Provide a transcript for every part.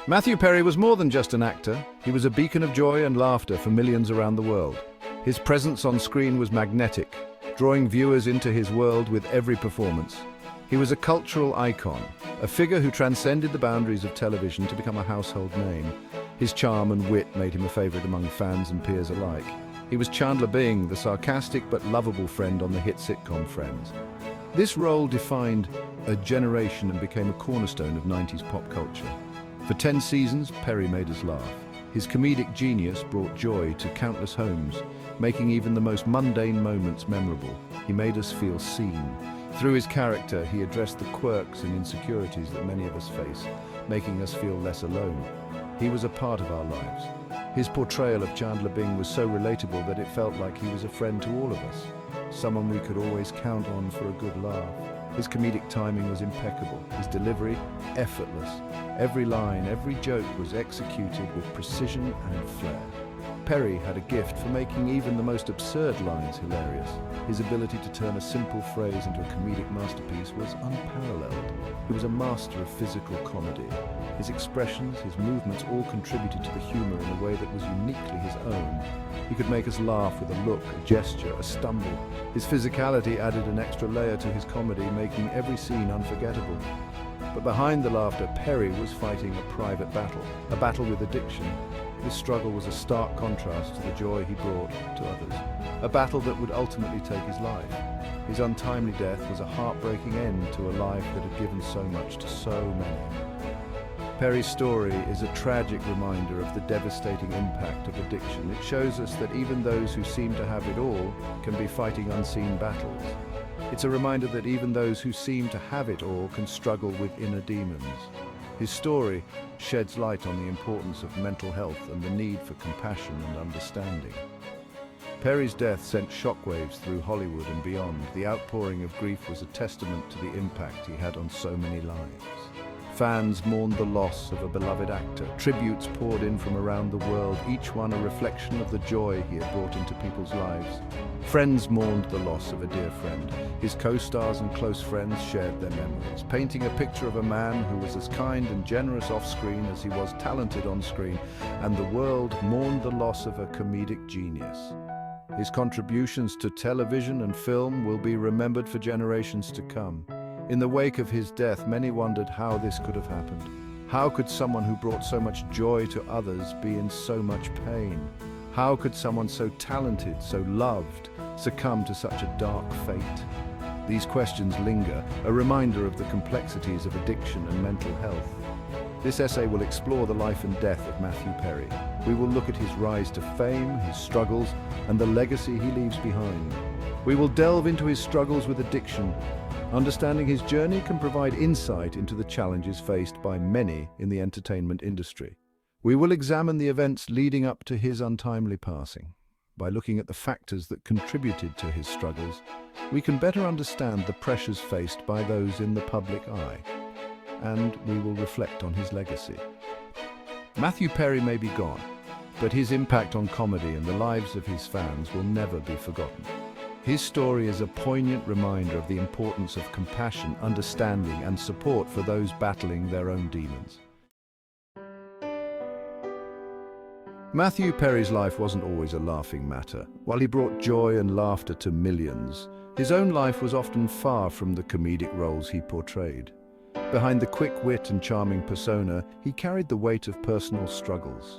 Matthew Perry was more than just an actor. He was a beacon of joy and laughter for millions around the world. His presence on screen was magnetic, drawing viewers into his world with every performance. He was a cultural icon, a figure who transcended the boundaries of television to become a household name. His charm and wit made him a favorite among fans and peers alike. He was Chandler Bing, the sarcastic but lovable friend on the hit sitcom Friends. This role defined a generation and became a cornerstone of 90s pop culture. For 10 seasons, Perry made us laugh. His comedic genius brought joy to countless homes, making even the most mundane moments memorable. He made us feel seen. Through his character, he addressed the quirks and insecurities that many of us face, making us feel less alone. He was a part of our lives. His portrayal of Chandler Bing was so relatable that it felt like he was a friend to all of us, someone we could always count on for a good laugh. His comedic timing was impeccable, his delivery effortless. Every line, every joke was executed with precision and flair. Perry had a gift for making even the most absurd lines hilarious. His ability to turn a simple phrase into a comedic masterpiece was unparalleled. He was a master of physical comedy. His expressions, his movements all contributed to the humor in a way that was uniquely his own. He could make us laugh with a look, a gesture, a stumble. His physicality added an extra layer to his comedy, making every scene unforgettable. But behind the laughter, Perry was fighting a private battle, a battle with addiction. This struggle was a stark contrast to the joy he brought to others, a battle that would ultimately take his life. His untimely death was a heartbreaking end to a life that had given so much to so many. Perry's story is a tragic reminder of the devastating impact of addiction. It shows us that even those who seem to have it all can be fighting unseen battles. It's a reminder that even those who seem to have it all can struggle with inner demons. His story sheds light on the importance of mental health and the need for compassion and understanding. Perry's death sent shockwaves through Hollywood and beyond. The outpouring of grief was a testament to the impact he had on so many lives. Fans mourned the loss of a beloved actor. Tributes poured in from around the world, each one a reflection of the joy he had brought into people's lives. Friends mourned the loss of a dear friend. His co-stars and close friends shared their memories, painting a picture of a man who was as kind and generous off-screen as he was talented on-screen, and the world mourned the loss of a comedic genius. His contributions to television and film will be remembered for generations to come. In the wake of his death, many wondered how this could have happened. How could someone who brought so much joy to others be in so much pain? How could someone so talented, so loved, succumb to such a dark fate? These questions linger, a reminder of the complexities of addiction and mental health. This essay will explore the life and death of Matthew Perry. We will look at his rise to fame, his struggles, and the legacy he leaves behind. We will delve into his struggles with addiction. Understanding his journey can provide insight into the challenges faced by many in the entertainment industry. We will examine the events leading up to his untimely passing. By looking at the factors that contributed to his struggles, we can better understand the pressures faced by those in the public eye, and we will reflect on his legacy. Matthew Perry may be gone, but his impact on comedy and the lives of his fans will never be forgotten. His story is a poignant reminder of the importance of compassion, understanding, and support for those battling their own demons. Matthew Perry's life wasn't always a laughing matter. While he brought joy and laughter to millions, his own life was often far from the comedic roles he portrayed. Behind the quick wit and charming persona, he carried the weight of personal struggles.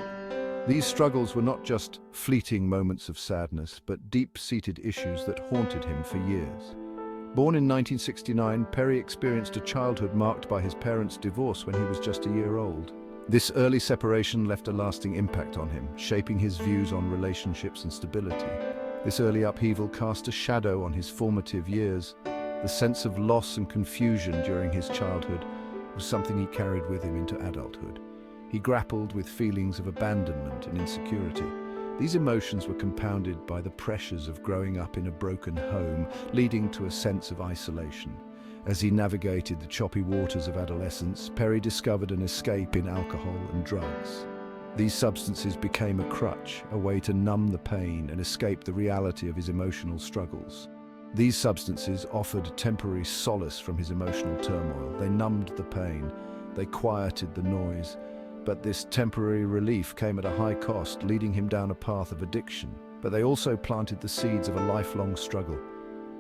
These struggles were not just fleeting moments of sadness, but deep-seated issues that haunted him for years. Born in 1969, Perry experienced a childhood marked by his parents' divorce when he was just a year old. This early separation left a lasting impact on him, shaping his views on relationships and stability. This early upheaval cast a shadow on his formative years. The sense of loss and confusion during his childhood was something he carried with him into adulthood. He grappled with feelings of abandonment and insecurity. These emotions were compounded by the pressures of growing up in a broken home, leading to a sense of isolation. As he navigated the choppy waters of adolescence, Perry discovered an escape in alcohol and drugs. These substances became a crutch, a way to numb the pain and escape the reality of his emotional struggles. These substances offered temporary solace from his emotional turmoil. They numbed the pain, they quieted the noise, But this temporary relief came at a high cost, leading him down a path of addiction. But they also planted the seeds of a lifelong struggle.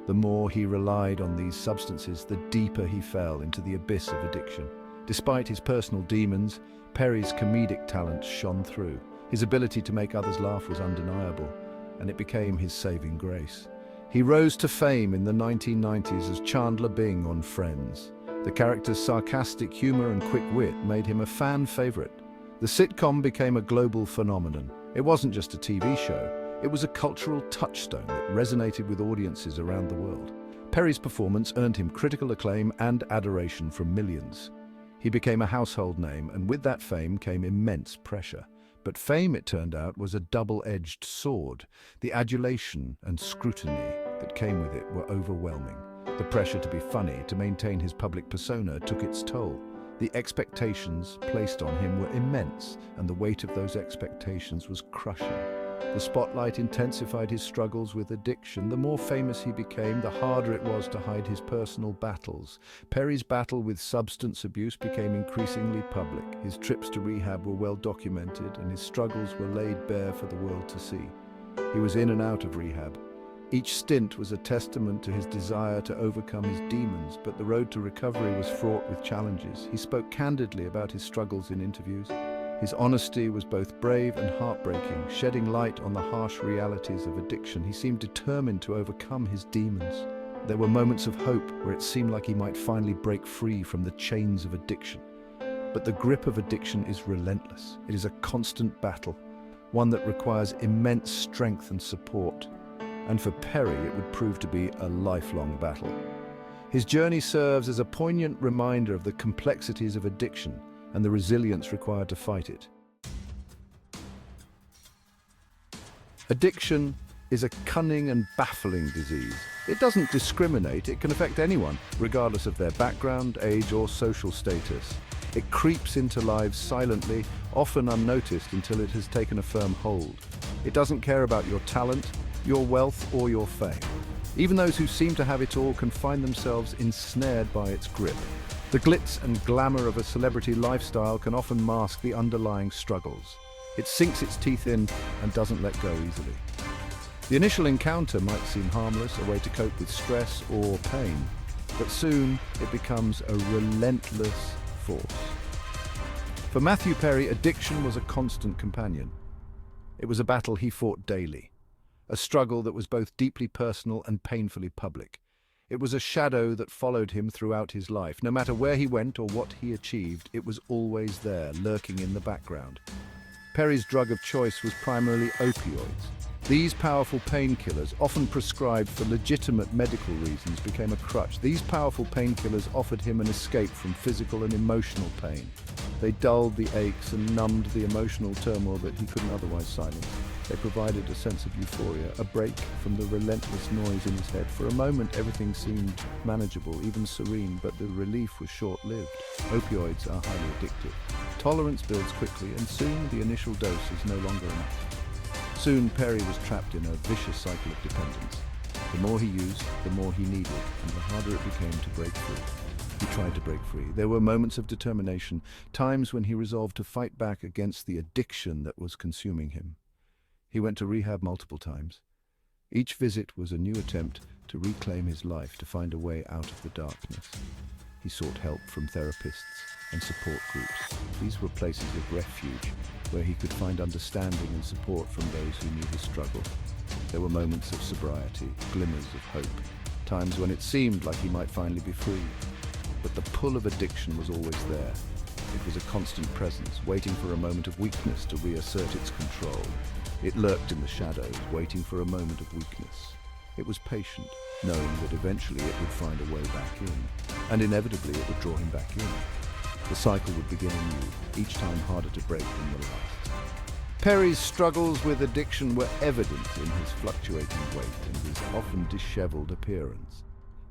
The more he relied on these substances, the deeper he fell into the abyss of addiction. Despite his personal demons, Perry's comedic talent shone through. His ability to make others laugh was undeniable, and it became his saving grace. He rose to fame in the 1990s as Chandler Bing on Friends. The character's sarcastic humor and quick wit made him a fan favorite. The sitcom became a global phenomenon. It wasn't just a TV show, it was a cultural touchstone that resonated with audiences around the world. Perry's performance earned him critical acclaim and adoration from millions. He became a household name, and with that fame came immense pressure. But fame, it turned out, was a double-edged sword. The adulation and scrutiny that came with it were overwhelming. The pressure to be funny, to maintain his public persona, took its toll. The expectations placed on him were immense, and the weight of those expectations was crushing. The spotlight intensified his struggles with addiction. The more famous he became, the harder it was to hide his personal battles. Perry's battle with substance abuse became increasingly public. His trips to rehab were well documented, and his struggles were laid bare for the world to see. He was in and out of rehab. Each stint was a testament to his desire to overcome his demons, but the road to recovery was fraught with challenges. He spoke candidly about his struggles in interviews. His honesty was both brave and heartbreaking, shedding light on the harsh realities of addiction. He seemed determined to overcome his demons. There were moments of hope where it seemed like he might finally break free from the chains of addiction. But the grip of addiction is relentless. It is a constant battle, one that requires immense strength and support. And for Perry, it would prove to be a lifelong battle. His journey serves as a poignant reminder of the complexities of addiction and the resilience required to fight it. Addiction is a cunning and baffling disease. It doesn't discriminate. It can affect anyone, regardless of their background, age, or social status. It creeps into lives silently, often unnoticed until it has taken a firm hold. It doesn't care about your talent, your wealth, or your fame. Even those who seem to have it all can find themselves ensnared by its grip. The glitz and glamour of a celebrity lifestyle can often mask the underlying struggles. It sinks its teeth in and doesn't let go easily. The initial encounter might seem harmless, a way to cope with stress or pain, but soon it becomes a relentless force. For Matthew Perry, addiction was a constant companion. It was a battle he fought daily, a struggle that was both deeply personal and painfully public. It was a shadow that followed him throughout his life. No matter where he went or what he achieved, it was always there, lurking in the background. Perry's drug of choice was primarily opioids. These powerful painkillers, often prescribed for legitimate medical reasons, became a crutch. These powerful painkillers offered him an escape from physical and emotional pain. They dulled the aches and numbed the emotional turmoil that he couldn't otherwise silence. They provided a sense of euphoria, a break from the relentless noise in his head. For a moment, everything seemed manageable, even serene, but the relief was short-lived. Opioids are highly addictive. Tolerance builds quickly, and soon the initial dose is no longer enough. Soon, Perry was trapped in a vicious cycle of dependence. The more he used, the more he needed, and the harder it became to break free. He tried to break free. There were moments of determination, times when he resolved to fight back against the addiction that was consuming him. He went to rehab multiple times. Each visit was a new attempt to reclaim his life, to find a way out of the darkness. He sought help from therapists and support groups. These were places of refuge where he could find understanding and support from those who knew his struggle. There were moments of sobriety, glimmers of hope, times when it seemed like he might finally be free. But the pull of addiction was always there. It was a constant presence, waiting for a moment of weakness to reassert its control. It lurked in the shadows, waiting for a moment of weakness. It was patient, knowing that eventually it would find a way back in, and inevitably it would draw him back in. The cycle would begin anew, each time harder to break than the last. Perry's struggles with addiction were evident in his fluctuating weight and his often disheveled appearance.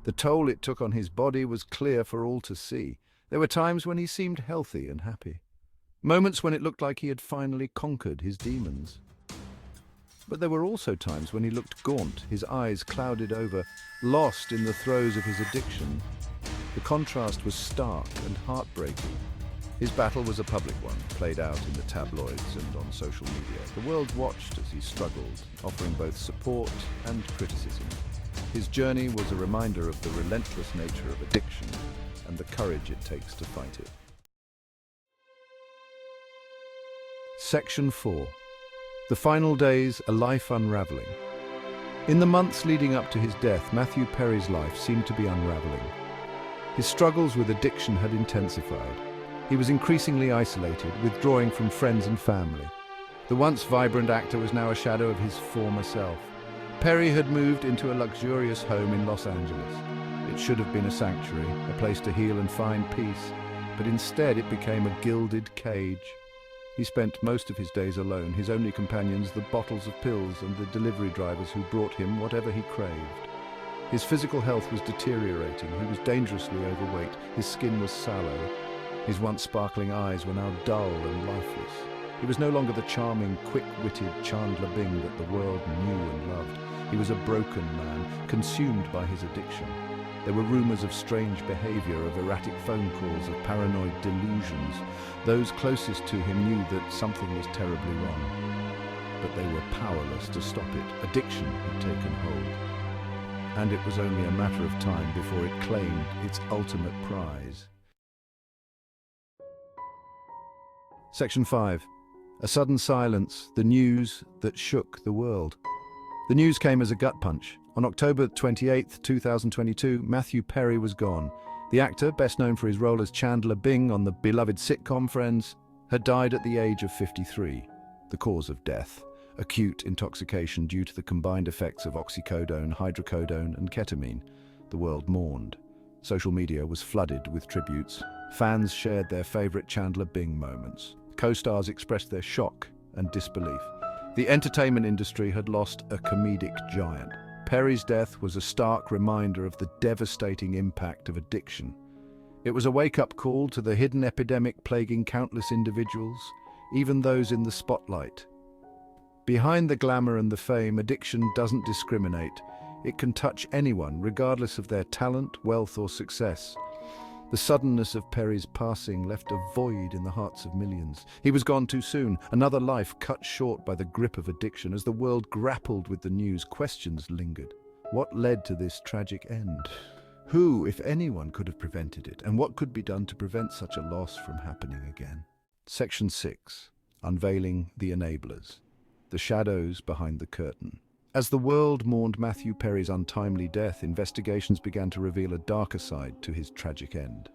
The toll it took on his body was clear for all to see. There were times when he seemed healthy and happy, moments when it looked like he had finally conquered his demons. But there were also times when he looked gaunt, his eyes clouded over, lost in the throes of his addiction. The contrast was stark and heartbreaking. His battle was a public one, played out in the tabloids and on social media. The world watched as he struggled, offering both support and criticism. His journey was a reminder of the relentless nature of addiction and the courage it takes to fight it. Section 4. The final days, a life unraveling. In the months leading up to his death, Matthew Perry's life seemed to be unraveling. His struggles with addiction had intensified. He was increasingly isolated, withdrawing from friends and family. The once vibrant actor was now a shadow of his former self. Perry had moved into a luxurious home in Los Angeles. It should have been a sanctuary, a place to heal and find peace, but instead it became a gilded cage. He spent most of his days alone, his only companions the bottles of pills and the delivery drivers who brought him whatever he craved. His physical health was deteriorating, he was dangerously overweight, his skin was sallow. His once sparkling eyes were now dull and lifeless. He was no longer the charming, quick-witted Chandler Bing that the world knew and loved. He was a broken man, consumed by his addiction. There were rumors of strange behavior, of erratic phone calls, of paranoid delusions. Those closest to him knew that something was terribly wrong. But they were powerless to stop it. Addiction had taken hold. And it was only a matter of time before it claimed its ultimate prize. Section 5. A sudden silence, the news that shook the world. The news came as a gut punch. On October 28, 2022, Matthew Perry was gone. The actor, best known for his role as Chandler Bing on the beloved sitcom Friends, had died at the age of 53. The cause of death: acute intoxication due to the combined effects of oxycodone, hydrocodone, and ketamine. The world mourned. Social media was flooded with tributes. Fans shared their favorite Chandler Bing moments. Co-stars expressed their shock and disbelief. The entertainment industry had lost a comedic giant. Perry's death was a stark reminder of the devastating impact of addiction. It was a wake-up call to the hidden epidemic plaguing countless individuals, even those in the spotlight. Behind the glamour and the fame, addiction doesn't discriminate. It can touch anyone, regardless of their talent, wealth, or success. The suddenness of Perry's passing left a void in the hearts of millions. He was gone too soon, another life cut short by the grip of addiction. As the world grappled with the news, questions lingered. What led to this tragic end? Who, if anyone, could have prevented it? And what could be done to prevent such a loss from happening again? Section 6. Unveiling the Enablers. The shadows behind the curtain. As the world mourned Matthew Perry's untimely death, investigations began to reveal a darker side to his tragic end.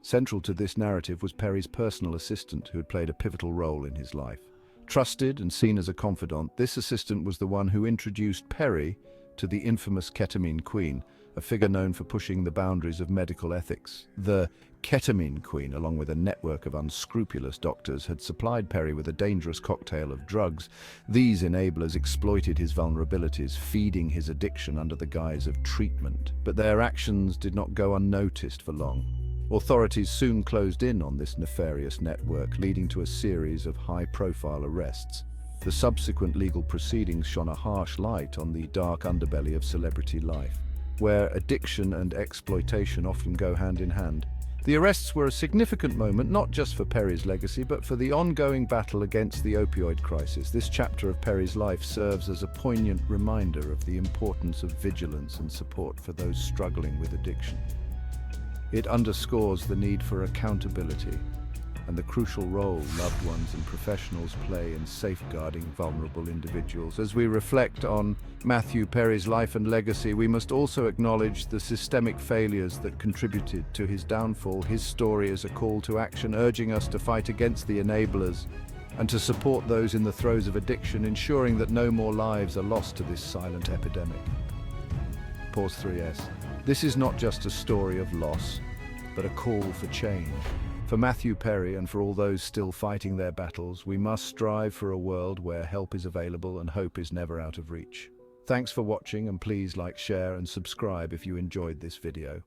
Central to this narrative was Perry's personal assistant, who had played a pivotal role in his life. Trusted and seen as a confidant, this assistant was the one who introduced Perry to the infamous ketamine queen, a figure known for pushing the boundaries of medical ethics. The ketamine queen, along with a network of unscrupulous doctors, had supplied Perry with a dangerous cocktail of drugs. These enablers exploited his vulnerabilities, feeding his addiction under the guise of treatment. But their actions did not go unnoticed for long. Authorities soon closed in on this nefarious network, leading to a series of high-profile arrests. The subsequent legal proceedings shone a harsh light on the dark underbelly of celebrity life, where addiction and exploitation often go hand in hand. The arrests were a significant moment, not just for Perry's legacy, but for the ongoing battle against the opioid crisis. This chapter of Perry's life serves as a poignant reminder of the importance of vigilance and support for those struggling with addiction. It underscores the need for accountability and the crucial role loved ones and professionals play in safeguarding vulnerable individuals. As we reflect on Matthew Perry's life and legacy, we must also acknowledge the systemic failures that contributed to his downfall. His story is a call to action, urging us to fight against the enablers and to support those in the throes of addiction, ensuring that no more lives are lost to this silent epidemic. Pause 3S. This is not just a story of loss, but a call for change. For Matthew Perry and for all those still fighting their battles, we must strive for a world where help is available and hope is never out of reach. Thanks for watching, and please like, share and subscribe if you enjoyed this video.